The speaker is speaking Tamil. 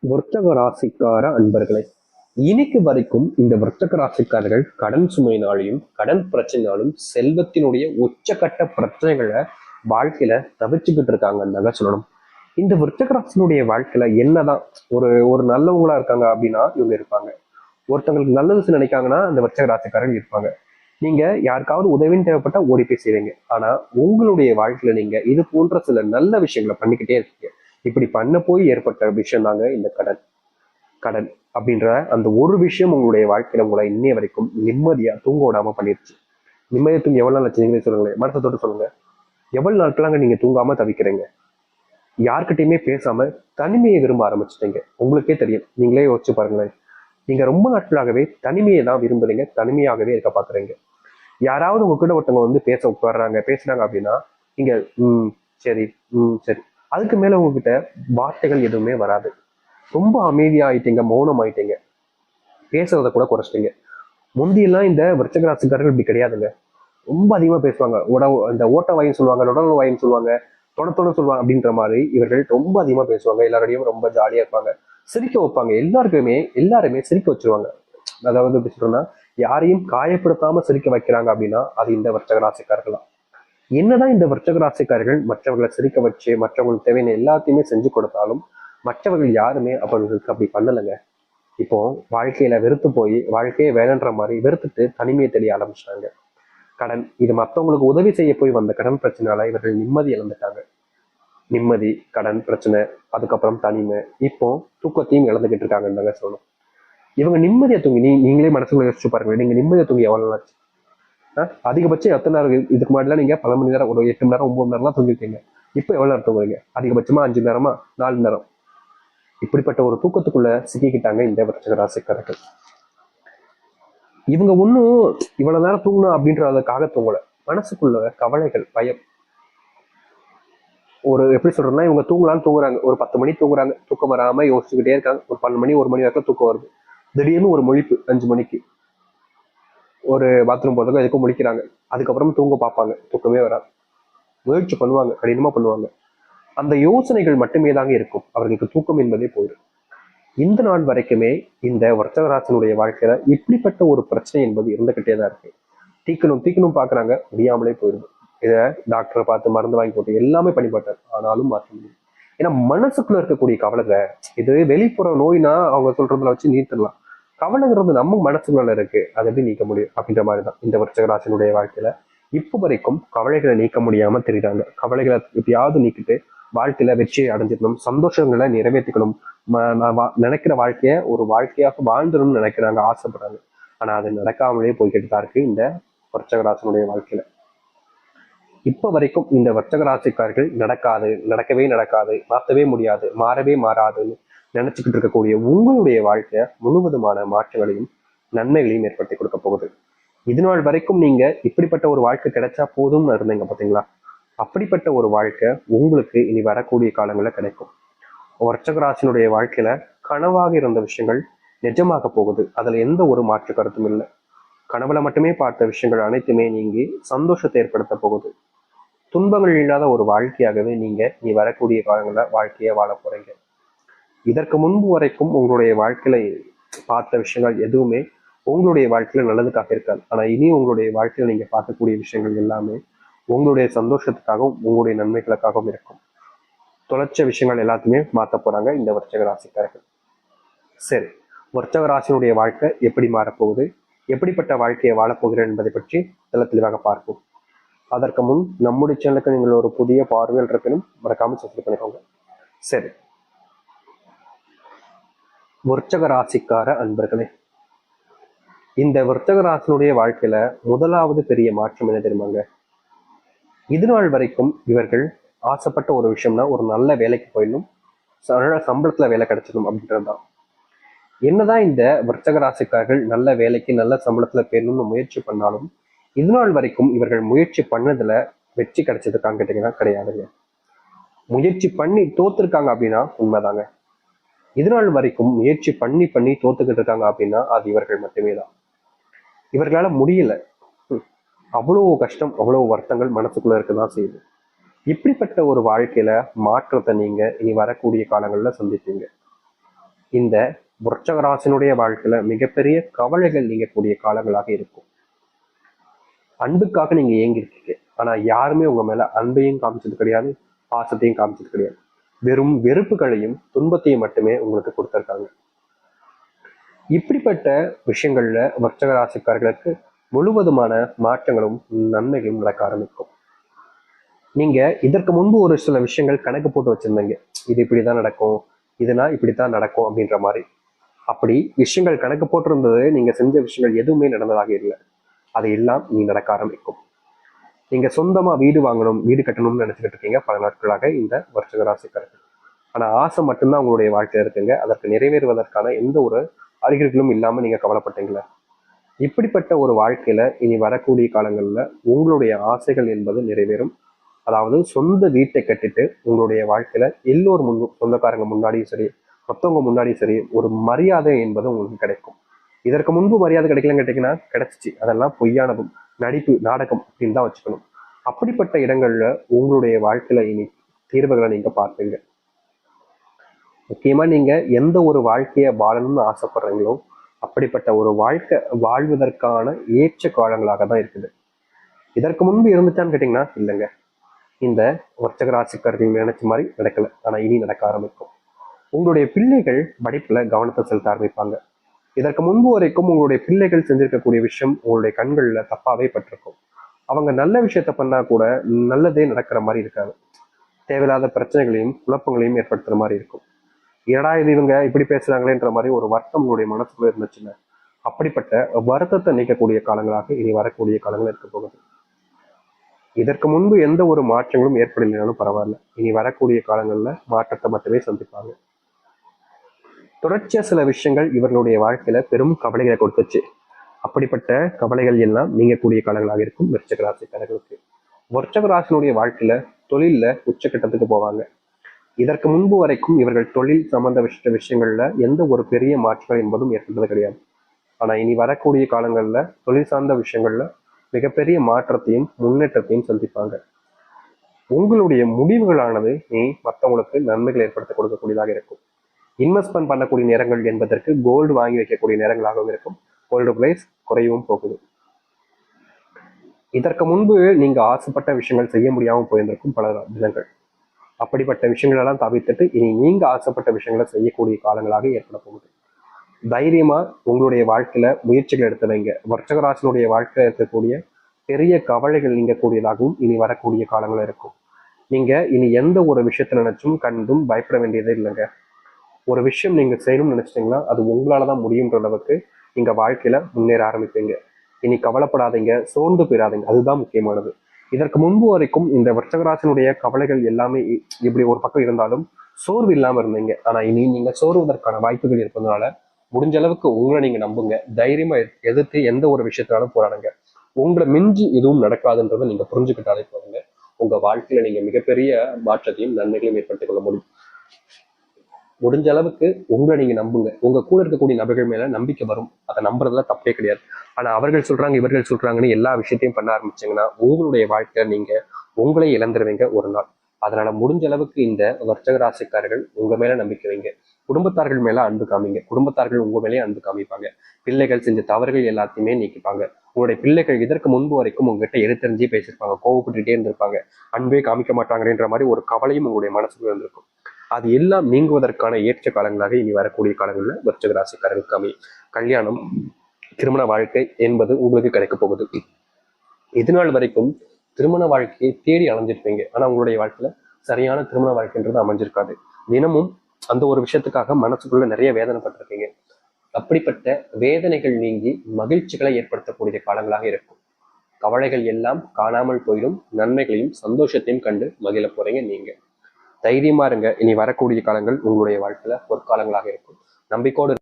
விருச்சக ராசிக்கார அன்பர்களே, இன்னைக்கு வரைக்கும் இந்த விருச்சக ராசிக்காரர்கள் கடன் சுமையினாலையும் கடன் பிரச்சனைனாலும் செல்வத்தினுடைய உச்சக்கட்ட பிரச்சனைகளை வாழ்க்கையில தவிர்த்துக்கிட்டு இருக்காங்கன்னு சொல்லணும். இந்த விருச்சக ராசினுடைய வாழ்க்கையில என்னதான் ஒரு ஒரு நல்லவங்களா இருக்காங்க அப்படின்னா இவங்க இருப்பாங்க. ஒருத்தவங்களுக்கு நல்லது நினைக்காங்கன்னா அந்த விருச்சக ராசிக்காரர்கள் இருப்பாங்க. நீங்க யாருக்காவது உதவின்னு தேவைப்பட்டா ஓடி போய் செய்வீங்க. ஆனா உங்களுடைய வாழ்க்கையில நீங்க இது போன்ற சில நல்ல விஷயங்களை பண்ணிக்கிட்டே இருக்கீங்க. இப்படி பண்ண போய் ஏற்பட்ட விஷயம் தாங்க இந்த கடன். கடன் அப்படின்ற அந்த ஒரு விஷயம் உங்களுடைய வாழ்க்கையில உங்களை இன்னைய வரைக்கும் நிம்மதியா தூங்க விடாம பண்ணிருச்சு. நிம்மதியா தூங்கி எவ்வளவு நாள் வச்சுங்களே சொல்லுங்களேன், மனசத்தோடு சொல்லுங்க. எவ்வளவு நாட்களாங்க நீங்க தூங்காம தவிக்கிறீங்க? யார்கிட்டயுமே பேசாம தனிமையை விரும்ப ஆரம்பிச்சிட்டீங்க. உங்களுக்கே தெரியும், நீங்களே யோசிச்சு பாருங்களேன். நீங்க ரொம்ப நாட்களாகவே தனிமையை தான் விரும்புறீங்க, தனிமையாகவே இருக்க பாக்குறீங்க. யாராவது உங்ககிட்ட ஒருத்தவங்க வந்து பேச உட்காடுறாங்க பேசுறாங்க அப்படின்னா நீங்க சரி, சரி, அதுக்கு மேல உங்ககிட்ட வார்த்தைகள் எதுவுமே வராது. ரொம்ப அமைதியா ஆயிட்டீங்க, மௌனம் ஆயிட்டீங்க, பேசுறத கூட குறைச்சிட்டீங்க. முந்தியெல்லாம் இந்த விருச்சக ராசிக்காரர்கள் இப்படி கிடையாதுங்க. ரொம்ப அதிகமா பேசுவாங்க. இந்த ஓட்ட வாயின்னு சொல்லுவாங்க, உடல் வாயின்னு சொல்லுவாங்க, தொண சொல்லுவாங்க. அப்படின்ற மாதிரி இவர்கள் ரொம்ப அதிகமா பேசுவாங்க. எல்லாரோடையும் ரொம்ப ஜாலியா இருப்பாங்க, சிரிக்க வைப்பாங்க. எல்லாருமே சிரிக்க வச்சிருவாங்க. அதாவது எப்படி சொல்றேன்னா, யாரையும் காயப்படுத்தாம சிரிக்க வைக்கிறாங்க அப்படின்னா அது இந்த விருச்சக ராசிக்காரர்கள் தான். என்னதான் இந்த விருச்சக ராசிக்காரர்கள் மற்றவர்களை சிரிக்க வச்சு மற்றவங்களுக்கு தேவையான எல்லாத்தையுமே செஞ்சு கொடுத்தாலும் மற்றவர்கள் யாருமே அவர்களுக்கு அப்படி பண்ணலைங்க. இப்போ வாழ்க்கையில வெறுத்து போய் வாழ்க்கையை வேணுன்ற மாதிரி வெறுத்துட்டு தனிமையை தெரிய ஆரம்பிச்சிட்டாங்க. கடன் இது மற்றவங்களுக்கு உதவி செய்ய போய் வந்த கடன் பிரச்சனையால இவர்கள் நிம்மதி இழந்துட்டாங்க. நிம்மதி, கடன் பிரச்சனை, அதுக்கப்புறம் தனிமை, இப்போ தூக்கத்தையும் இழந்துகிட்டு இருக்காங்கன்னு சொல்லணும். இவங்க நிம்மதியை தூங்கி நீங்களே மனசுக்குள்ள யோசிச்சு பாருங்க. நீங்க நிம்மதியை தூங்கி எவ்வளவு நாச்சு? அதிகபட்சம் எத்தனை நேரம்? இதுக்கு முன்னாடிலாம் நீங்க 10 மணி நேரம், ஒரு 8 மணி நேரம், 9 நேரம்லாம் தூங்கிருக்கீங்க. இப்போ எவ்வளவு நேரம் தூங்குறீங்க? அதிகபட்சமா 5 நேரமா, 4 நேரம். இப்படிப்பட்ட ஒரு தூக்கத்துக்குள்ள சிக்கிக்கிட்டாங்க இந்த விருச்சிக ராசிக்காரர்கள். இவங்க ஒன்னும் இவ்வளவு நேரம் தூங்கணும் அப்படின்றதுக்காக தூங்கல. மனசுக்குள்ள கவலைகள், பயம். ஒரு எப்படி சொல்றேன்னா, இவங்க தூங்கலான்னு தூங்குறாங்க, ஒரு 10 மணி தூங்குறாங்க, தூக்கம் வராம யோசிச்சுக்கிட்டே இருக்காங்க. ஒரு 12 மணி 1 மணி வரைக்கும் தூக்கம் வருது. திடீர்னு ஒரு முழிப்பு 5 மணிக்கு, ஒரு பாத்ரூம் போறதுக்கு எதுக்கும் முழிக்கிறாங்க. அதுக்கப்புறம் தூங்க பார்ப்பாங்க, தூக்கமே வராது. முயற்சி பண்ணுவாங்க, கடினமா பண்ணுவாங்க. அந்த யோசனைகள் மட்டுமே தாங்க இருக்கும், அவர்களுக்கு தூக்கம் என்பதே போயிடும். இந்த நாள் வரைக்குமே இந்த விருச்சிக வாழ்க்கையில இப்படிப்பட்ட ஒரு பிரச்சனை என்பது இருந்துகிட்டே தான் இருக்கு. தீக்கணும் பாக்குறாங்க, முடியாமலே போயிடுது. இத டாக்டரை பார்த்து மருந்து வாங்கி போட்டு எல்லாமே பண்ணி பார்த்தாரு, ஆனாலும் மாற்ற முடியும். ஏன்னா மனசுக்குள்ள இருக்கக்கூடிய கவலைங்க. இது வெளிப்புற நோய்னா அவங்க சொல்றதுல வச்சு நீர்த்தலாம். கவலைங்கிறது நம்ம மனசுக்குள்ள இருக்கு, அதை எப்படி நீக்க முடியும் அப்படின்ற மாதிரிதான் இந்த விருச்சிக வாழ்க்கையில இப்ப வரைக்கும் கவலைகளை நீக்க முடியாம தெரியுறாங்க. கவலைகளை எப்படியாவது நீக்கிட்டு வாழ்க்கையில வெற்றியை அடைஞ்சிடணும், சந்தோஷங்களை நிறைவேற்றிக்கணும், நினைக்கிற வாழ்க்கைய ஒரு வாழ்க்கையாக வாழ்ந்துடணும்னு நினைக்கிறாங்க, ஆசைப்படுறாங்க. ஆனா அது நடக்காமலே போய்கிட்டு தான் இருக்கு இந்த விருச்சிக வாழ்க்கையில. இப்ப வரைக்கும் இந்த விருச்சிக நடக்காது, நடக்கவே நடக்காது, மாற்றவே முடியாது, மாறவே மாறாதுன்னு நினைச்சுக்கிட்டு இருக்கக்கூடிய உங்களுடைய வாழ்க்கைய முழுவதுமான மாற்றங்களையும் நன்மைகளையும் ஏற்படுத்தி கொடுக்க போகுது. இது நாள் வரைக்கும் நீங்க இப்படிப்பட்ட ஒரு வாழ்க்கை கிடைச்சா போதும்னு இருந்தீங்க பாத்தீங்களா? அப்படிப்பட்ட ஒரு வாழ்க்கை உங்களுக்கு இனி வரக்கூடிய காலங்களில் கிடைக்கும். விருச்சிக வாழ்க்கையில கனவாக இருந்த விஷயங்கள் நிஜமாக போகுது, அதுல எந்த ஒரு மாற்று கருத்தும் இல்லை. கனவுல மட்டுமே பார்த்த விஷயங்கள் அனைத்துமே நீங்கி சந்தோஷத்தை ஏற்படுத்த போகுது. துன்பங்கள் இல்லாத ஒரு வாழ்க்கையாகவே நீங்க நீ வரக்கூடிய காலங்கள வாழ்க்கையை வாழ போறீங்க. இதற்கு முன்பு வரைக்கும் உங்களுடைய வாழ்க்கையில பார்த்த விஷயங்கள் எதுவுமே உங்களுடைய வாழ்க்கையில நல்லதுக்காக இருக்காது. ஆனா இனி உங்களுடைய வாழ்க்கையில நீங்க பார்க்கக்கூடிய விஷயங்கள் எல்லாமே உங்களுடைய சந்தோஷத்துக்காகவும் உங்களுடைய நன்மைகளுக்காகவும் இருக்கும். தொலைச்ச விஷயங்கள் எல்லாத்தையுமே மாற்ற போறாங்க இந்த விருச்சிக ராசிக்காரர்கள். சரி, விருச்சிக வாழ்க்கை எப்படி மாறப்போகுது, எப்படிப்பட்ட வாழ்க்கையை வாழப்போகிறேன் என்பதை பற்றி தெளிவாக பார்ப்போம். அதற்கு முன் நம்முடைய சேனலுக்கு நீங்கள் ஒரு புதிய பார்வையில் இருப்பினும் மறக்காம சப்ஸ்கிரைப் பண்ணிக்கோங்க. சரி, விருச்சிக ராசிக்கார அன்பர்களே, இந்த விருச்சிக வாழ்க்கையில முதலாவது பெரிய மாற்றம் என்ன தெரியுமாங்க? இது நாள் வரைக்கும் இவர்கள் ஆசைப்பட்ட ஒரு விஷயம்னா ஒரு நல்ல வேலைக்கு போயிடணும், சம்பளத்துல வேலை கிடைச்சிடணும் அப்படின்றதுதான். என்னதான் இந்த விருச்சிக நல்ல வேலைக்கு நல்ல சம்பளத்துல போயிடணும்னு முயற்சி பண்ணாலும் இது நாள் வரைக்கும் இவர்கள் முயற்சி பண்ணதுல வெற்றி கிடைச்சதுக்கான்னு கேட்டீங்கன்னா கிடையாதுங்க. முயற்சி பண்ணி தோத்துருக்காங்க அப்படின்னா உண்மைதாங்க. இது நாள் வரைக்கும் முயற்சி பண்ணி தோத்துக்கிட்டு இருக்காங்க அப்படின்னா அது இவர்கள் மட்டுமே தான். இவர்களால முடியல, அவ்வளவு கஷ்டம், அவ்வளவு வருத்தங்கள் மனசுக்குள்ள இருக்குதான் செய்யுது. இப்படிப்பட்ட ஒரு வாழ்க்கையில மாற்றத்தை நீங்க இனி வரக்கூடிய காலங்கள்ல சந்திப்பீங்க. இந்த விருச்சக ராசினுடைய வாழ்க்கையில மிகப்பெரிய கவலைகள் நீங்கக்கூடிய காலங்களாக இருக்கும். அன்புக்காக நீங்க ஏங்கிருக்கீங்க, ஆனா யாருமே உங்க மேல அன்பையும் காமிச்சது கிடையாது, பாசத்தையும் காமிச்சது கிடையாது. வெறும் வெறுப்புகளையும் துன்பத்தையும் மட்டுமே உங்களுக்கு கொடுத்திருக்காங்க. இப்படிப்பட்ட விஷயங்கள்ல விருச்சக ராசிக்காரர்களுக்கு முழுவதுமான மாற்றங்களும் நன்மைகளும் நடக்க ஆரம்பிக்கும். நீங்க இதற்கு முன்பு ஒரு சில விஷயங்கள் கணக்கு போட்டு வச்சிருந்தீங்க, இது இப்படிதான் நடக்கும், இதுனா இப்படித்தான் நடக்கும் அப்படின்ற மாதிரி. அப்படி விஷயங்கள் கணக்கு போட்டிருந்தது, நீங்க செஞ்ச விஷயங்கள் எதுவுமே நடந்ததாக இல்லை. அது எல்லாம் நீ நடக்க ஆரம்பிக்கும். நீங்க சொந்தமா வீடு வாங்கணும், வீடு கட்டணும்னு நினைச்சுக்கிட்டு இருக்கீங்க பல நாட்களாக இந்த விருச்சிக ராசிக்காரர்கள். ஆனா ஆசை மட்டும்தான் உங்களுடைய வாழ்க்கையில இருக்குங்க. அதற்கு நிறைவேறுவதற்கான எந்த ஒரு அறிகுறிகளும் இல்லாம நீங்க கவலைப்பட்டீங்களா? இப்படிப்பட்ட ஒரு வாழ்க்கையில இனி வரக்கூடிய காலங்கள்ல உங்களுடைய ஆசைகள் என்பது நிறைவேறும். அதாவது சொந்த வீட்டை கட்டிட்டு உங்களுடைய வாழ்க்கையில எல்லோரும் சொந்தக்காரங்க முன்னாடியும் சரி, மற்றவங்க முன்னாடியும் சரி, ஒரு மரியாதை என்பது உங்களுக்கு கிடைக்கும். இதற்கு முன்பு மரியாதை கிடைக்கலன்னு கேட்டீங்கன்னா கிடைச்சிச்சு, அதெல்லாம் பொய்யானதும், நடிப்பு, நாடகம் அப்படின்னு தான் வச்சுக்கணும். அப்படிப்பட்ட இடங்கள்ல உங்களுடைய வாழ்க்கையில இனி தீர்வுகளை நீங்க பார்ப்பீங்க. முக்கியமா நீங்க எந்த ஒரு வாழ்க்கையை வாழணும்னு ஆசைப்படுறீங்களோ அப்படிப்பட்ட ஒரு வாழ்க்கை வாழ்வதற்கான ஏற்ற காலங்களாக தான் இருக்குது. இதற்கு முன்பு இருந்துச்சான்னு கேட்டீங்கன்னா இல்லைங்க. இந்த விருச்சிக ராசிக்காரர்கள் நினைச்ச மாதிரி நடக்கல, ஆனா இனி நடக்க ஆரம்பிக்கும். உங்களுடைய பிள்ளைகள் படிப்புல கவனத்தை செலுத்த ஆரம்பிப்பாங்க. இதற்கு முன்பு வரைக்கும் உங்களுடைய பிள்ளைகள் செஞ்சிருக்கக்கூடிய விஷயம் உங்களுடைய கண்கள்ல தப்பாவே பட்டிருக்கும். அவங்க நல்ல விஷயத்த பண்ணா கூட நல்லதே நடக்கிற மாதிரி இருக்காது. தேவையில்லாத பிரச்சனைகளையும் குழப்பங்களையும் ஏற்படுத்துற மாதிரி இருக்கும். ஏடா இது இவங்க இப்படி பேசுறாங்களேன்ற மாதிரி ஒரு வருத்தம் உங்களுடைய மனசுக்குள்ள இருந்துச்சுன்னா அப்படிப்பட்ட வருத்தத்தை நீக்கக்கூடிய காலங்களாக இனி வரக்கூடிய காலங்கள் இருக்க போகுது. இதற்கு முன்பு எந்த ஒரு மாற்றங்களும் ஏற்படலைனாலும் பரவாயில்ல, இனி வரக்கூடிய காலங்கள்ல மாற்றத்தை மட்டுமே சந்திப்பாங்க. தொடர்ச்சியா சில விஷயங்கள் இவர்களுடைய வாழ்க்கையில பெரும் கவலைகளை கொடுத்துச்சு. அப்படிப்பட்ட கவலைகள் எல்லாம் நீங்கக்கூடிய காலங்களாக இருக்கும் விருச்சிக ராசிக்காரர்களுக்கு. விருச்சிக ராசினுடைய வாழ்க்கையில தொழில்ல உச்சக்கட்டத்துக்கு போவாங்க. இதற்கு முன்பு வரைக்கும் இவர்கள் தொழில் சம்பந்த விஷயங்கள்ல எந்த ஒரு பெரிய மாற்றங்கள் என்பதும் ஏற்பட்டது கிடையாது. ஆனா இனி வரக்கூடிய காலங்கள்ல தொழில் சார்ந்த விஷயங்கள்ல மிகப்பெரிய மாற்றத்தையும் முன்னேற்றத்தையும் சந்திப்பாங்க. உங்களுடைய முடிவுகளானது இனி மற்றவங்களுக்கு நன்மைகள் ஏற்படுத்த கொடுக்கக்கூடியதாக இருக்கும். இன்வெஸ்ட்மெண்ட் பண்ணக்கூடிய நேரங்கள் என்பதற்கு கோல்டு வாங்கி வைக்கக்கூடிய நேரங்களாகவும் இருக்கும். கோல்டு பிரைஸ் குறையவும் போகுது. இதற்கு முன்பு நீங்க ஆசைப்பட்ட விஷயங்கள் செய்ய முடியாமல் போயிருந்திருக்கும் பல தினங்கள். அப்படிப்பட்ட விஷயங்கள் எல்லாம் தவிர்த்துட்டு இனி நீங்க ஆசைப்பட்ட விஷயங்களை செய்யக்கூடிய காலங்களாக ஏற்பட போகுது. தைரியமா உங்களுடைய வாழ்க்கையில முயற்சிகள் எடுத்து வைங்க. விருச்சிக ராசினுடைய வாழ்க்கையில இருக்கக்கூடிய பெரிய கவலைகள் நீங்கக்கூடியதாகவும் இனி வரக்கூடிய காலங்கள் இருக்கும். நீங்க இனி எந்த ஒரு விஷயத்த நினைச்சும் கண்டும் பயப்பட வேண்டியதே இல்லைங்க. ஒரு விஷயம் நீங்க செய்யணும்னு நினைச்சிட்டீங்கன்னா அது உங்களாலதான் முடியுன்ற அளவுக்கு நீங்க வாழ்க்கையில முன்னேற ஆரம்பிப்பீங்க. இனி கவலைப்படாதீங்க, சோர்ந்து போயிடாதீங்க, அதுதான் முக்கியமானது. இதற்கு முன்பு வரைக்கும் இந்த விருச்சிகராசினுடைய கவலைகள் எல்லாமே இப்படி ஒரு பக்கம் இருந்தாலும் சோர்வு இல்லாம இருந்தீங்க. ஆனா இனி நீங்க சோர்வதற்கான வாய்ப்புகள் இருப்பதனால முடிஞ்ச அளவுக்கு உங்களை நீங்க நம்புங்க. தைரியமா எதிர்த்து எந்த ஒரு விஷயத்தினாலும் போராடுங்க. உங்களை மிஞ்சி எதுவும் நடக்காதுன்றதை நீங்க புரிஞ்சுக்கிட்டாலே போதுங்க. உங்க வாழ்க்கையில நீங்க மிகப்பெரிய மாற்றத்தையும் நன்மைகளையும் ஏற்படுத்திக் கொள்ள முடியும். முடிஞ்ச அளவுக்கு உங்களை நீங்க நம்புங்க. உங்க கூட இருக்கக்கூடிய நபர்கள் மேல நம்பிக்கை வரும், அதை நம்புறதுல தப்பே கிடையாது. ஆனா அவர்கள் சொல்றாங்க இவர்கள் சொல்றாங்கன்னு எல்லா விஷயத்தையும் பண்ண ஆரம்பிச்சீங்கன்னா உங்களுடைய வாழ்க்கையில நீங்க உங்களை இழந்துருவீங்க ஒரு நாள். அதனால முடிஞ்ச அளவுக்கு இந்த விருச்சிக ராசிக்காரர்கள் உங்க மேல நம்பிக்கை வைங்க. குடும்பத்தார்கள் மேல அன்பு காமிங்க. குடும்பத்தார்கள் உங்க மேலேயே அன்பு காமிப்பாங்க. பிள்ளைகள் செஞ்ச தவறுகள் எல்லாத்தையுமே நீக்கிப்பாங்க. உங்களுடைய பிள்ளைகள் இதற்கு முன்பு வரைக்கும் உங்ககிட்ட எடுத்தறிஞ்சே பேசியிருப்பாங்க, கோவப்பட்டுட்டே இருந்திருப்பாங்க, அன்பே காமிக்க மாட்டாங்கன்ற மாதிரி ஒரு கவலையும் உங்களுடைய மனசுக்குள்ள இருந்திருக்கும். அது எல்லாம் நீங்குவதற்கான ஏற்ற காலங்களாக இனி வரக்கூடிய காலங்களில் விருச்சிக ராசிக்காரர்களுக்கு அமையும். கல்யாணம், திருமண வாழ்க்கை என்பது உங்களுக்கு கிடைக்க போகுது. இதுநாள் வரைக்கும் திருமண வாழ்க்கையை தேடி அலைஞ்சிருப்பீங்க, ஆனா உங்களுடைய வாழ்க்கையில சரியான திருமண வாழ்க்கைன்றது அமைஞ்சிருக்காது. தினமும் அந்த ஒரு விஷயத்துக்காக மனசுக்குள்ள நிறைய வேதனைப்பட்டிருப்பீங்க. அப்படிப்பட்ட வேதனைகள் நீங்கி மகிழ்ச்சிகளை ஏற்படுத்தக்கூடிய காலங்களாக இருக்கும். கவலைகள் எல்லாம் காணாமல் போயிடும். நன்மைகளையும் சந்தோஷத்தையும் கண்டு மகிழ போறீங்க நீங்க. தைரியமா இருங்க. இனி வரக்கூடிய காலங்கள் உங்களுடைய வாழ்க்கையில பொற்காலங்களாக இருக்கும். நம்பிக்கையோடு